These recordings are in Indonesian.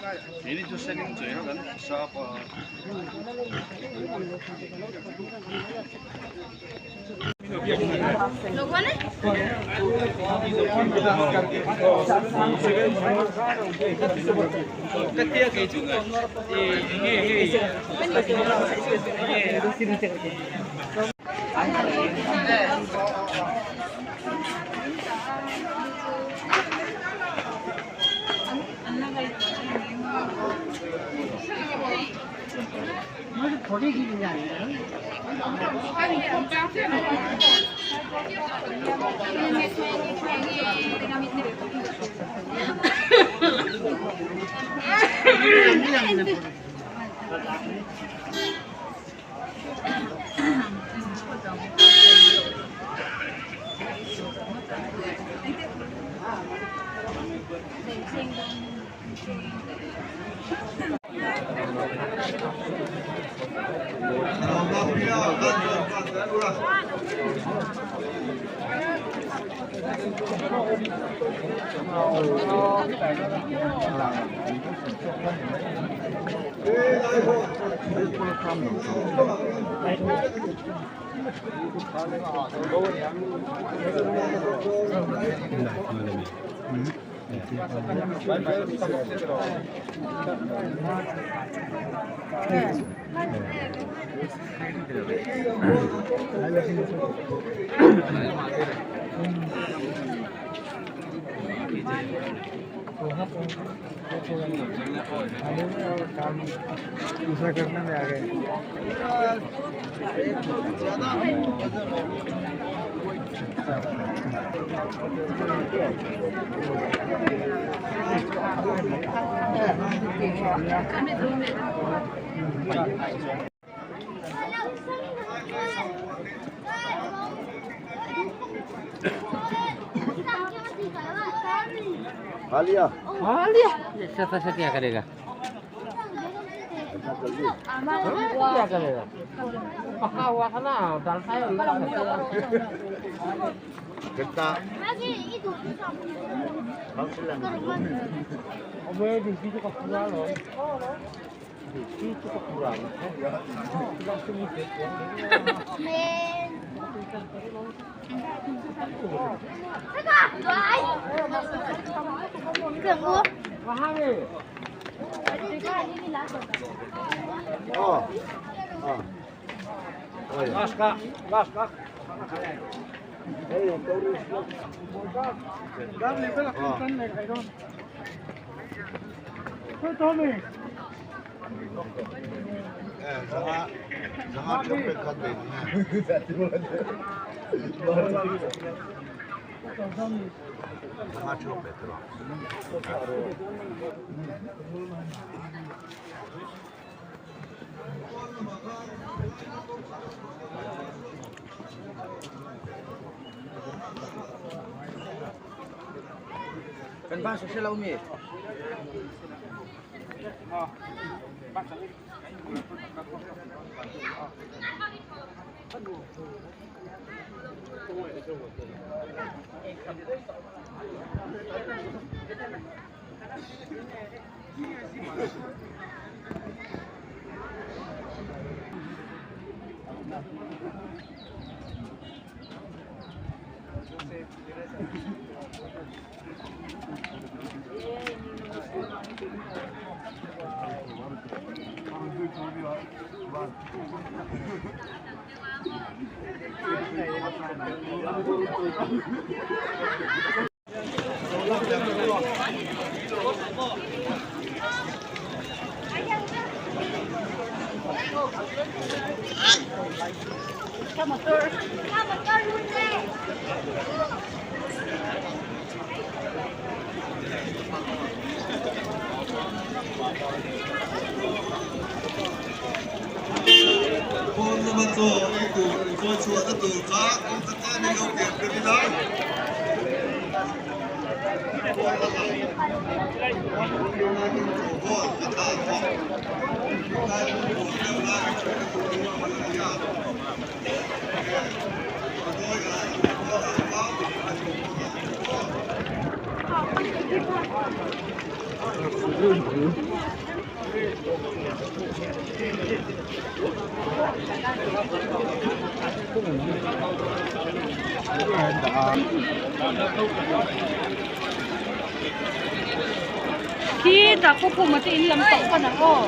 Ini jusnya ini muncul kan, siapa? थोड़ी की जा रही है दूसरा करने में आ गए हालिया ऐसा क्या करेगा क्या करेगा पका हुआ था ना डालता है कितना अब ये दूसरी तो पूरा लो दूसरी तो पूरा वहाँ में Laska. Jangan copet kan jangan copet Kan ba social umi. Kita ko matiin lang to pa na ko.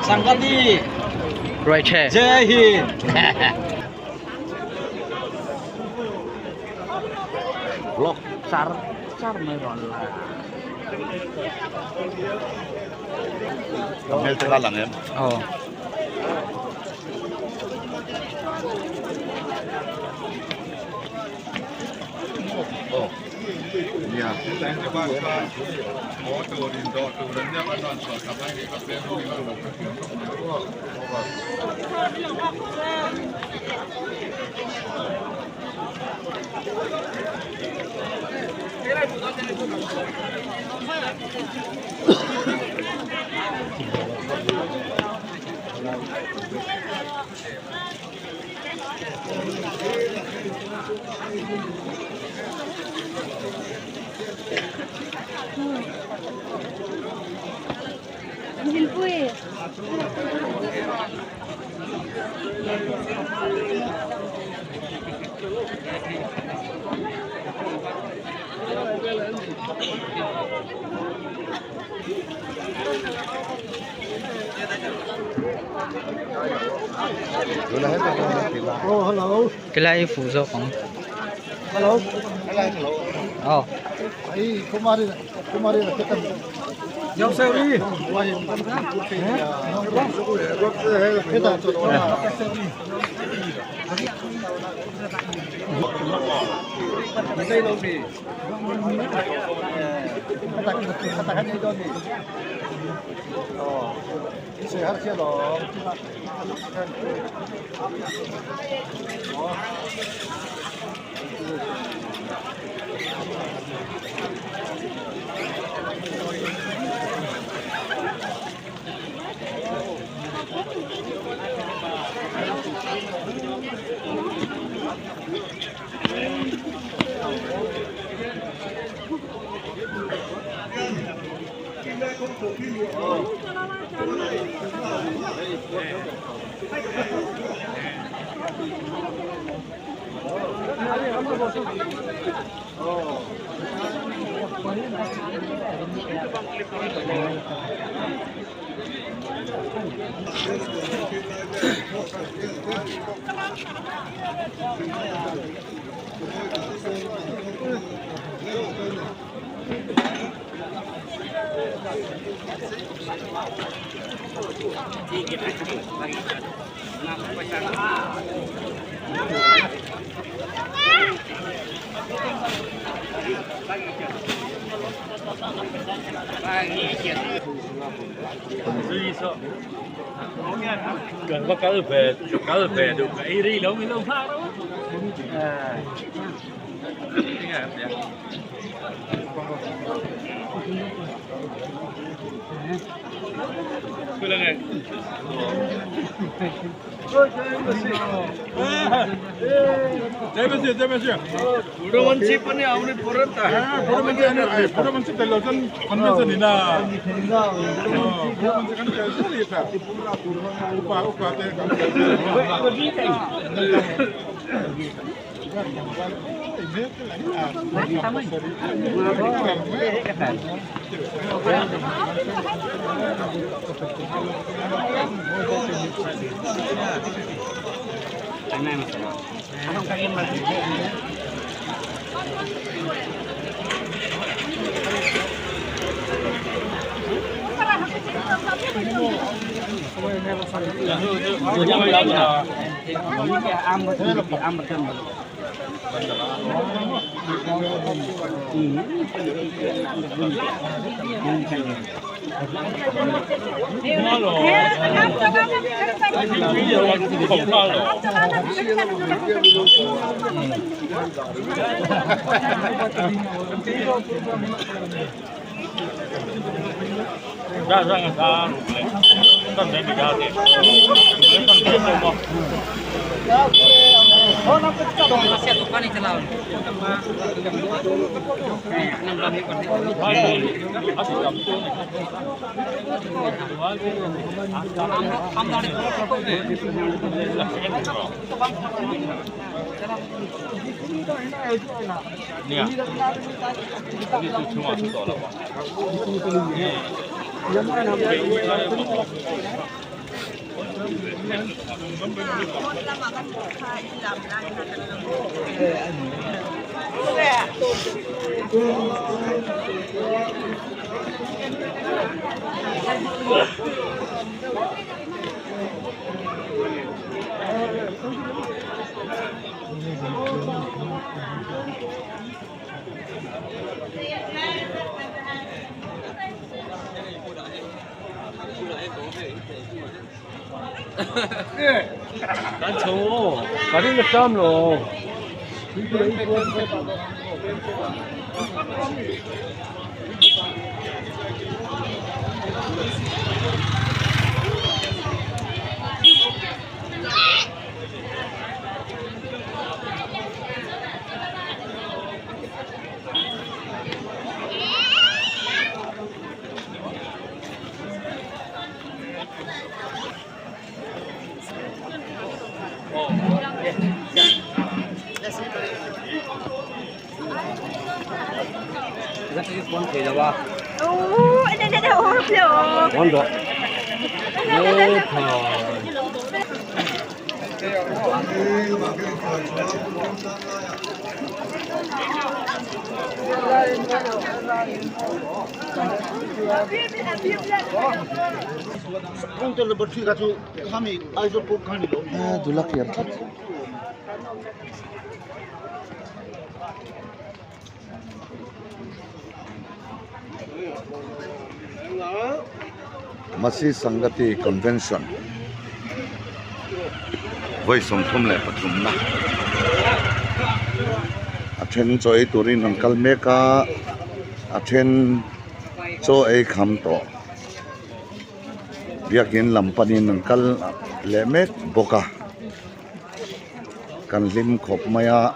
Sangkati. Right chair. Jai Hind. Blok car meron lah. Kamel tengah lang yan. Oh. Oh. Iya. Hindi po eh. Oh, hello. Cái này phụ giúp không? Hello. Hello. Oh. Ay, kumari na kita. Nhau sao đi. Kita Đây lâu đi. katakan itu nih. Oh. Sehat ya dong. Oh. Gần có cá về được cái đi đâu mình đâu pha đâu. Jai Budo Mansi पनि आउने पर्यो नि त. Budo Mansi त्यसले चाहिँ कन्भेन्सन हिँड्न. Budo Mansi kan खेल्छ नि यता. उpa 가리는 쌈로. 오, đây 어렵죠. 원도. 꽁들을 버티 가지고 감이 아이도 복하니로. 아, 놀랍게 얇다. Masi Sangati Convention. Với sống thum lệ patum na. Aten choi turin ang kalmeka. Aten cho ay khamto. Biakin lampanin ang kal lemek boka. Kanlim khop maya.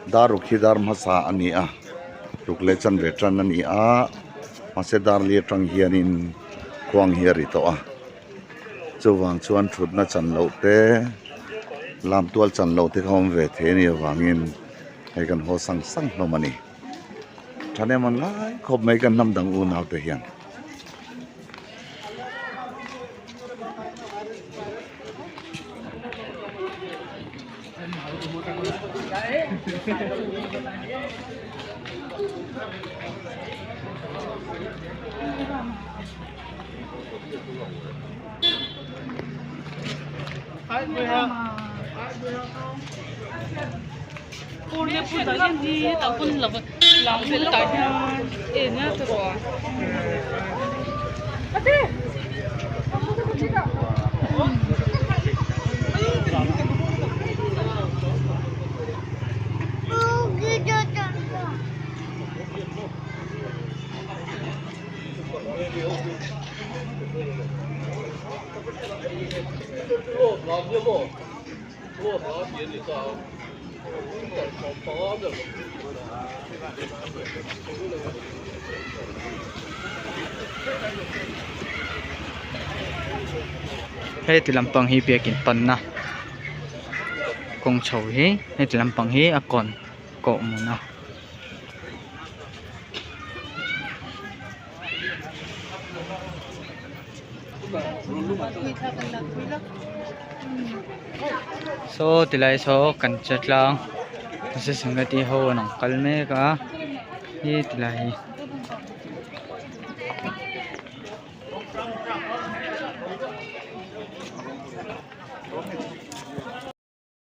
Darukhidar masa ania. Ruklechan veteran ania. Masedar liatang hianin kuang hiari to a chuwang chuan thutna chanlo te lam tual chanlo te khom ve the ni wangin hai kan ho sang sang no mani thane man ngai khop mai kan nam dang u naw te hian Cô đi phụ tới trên đi, tao quân là làm phụ tới nha, em nhá tôi rồi. À thế, Hei ti lampang hi biakin pan na kong chou hi hei ti lampang hi akon ko mo na so tilai so kan chat lang sa singati ho nang kalme ka hi tilai